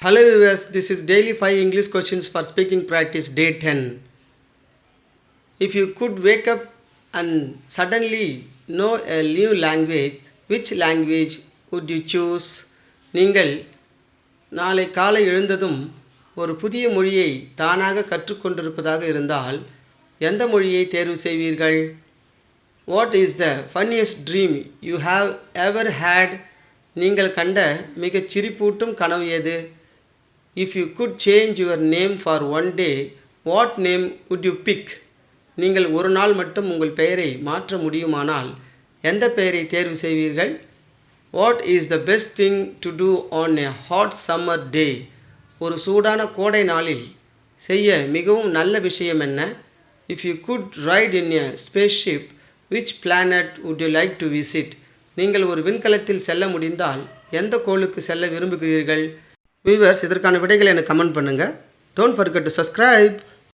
Hello viewers, this is daily 5 English questions for speaking practice day 10. If you could wake up and suddenly know a new language, which language would you choose? நீங்கள் நாளை காலை எழுந்ததும் ஒரு புதிய மொழியை தானாக கற்றுக்கொண்டிருப்பதாக இருந்தால் எந்த மொழியை தேர்வு செய்வீர்கள்? What is the funniest dream you have ever had? நீங்கள் கண்ட மிகச் சிரிப்பூட்டும் கனவு எது? If you could change your name for one day, what name would you pick? நீங்கள் ஒரு நாள் மட்டும் உங்கள் பெயரை மாற்ற முடியுமானால் எந்த பெயரை தேர்வு செய்வீர்கள்? What is the best thing to do on a hot summer day? ஒரு சூடான கோடை நாளில் செய்ய மிகவும் நல்ல விஷயம் என்ன? If you could ride in a spaceship, which planet would you like to visit? நீங்கள் ஒரு விண்கலத்தில் செல்ல முடிந்தால் எந்த கோளுக்கு செல்ல விரும்புகிறீர்கள்? வியூவர்ஸ், இதற்கான விடைகளை எனக்கு கமெண்ட் பண்ணுங்கள். Don't forget to subscribe.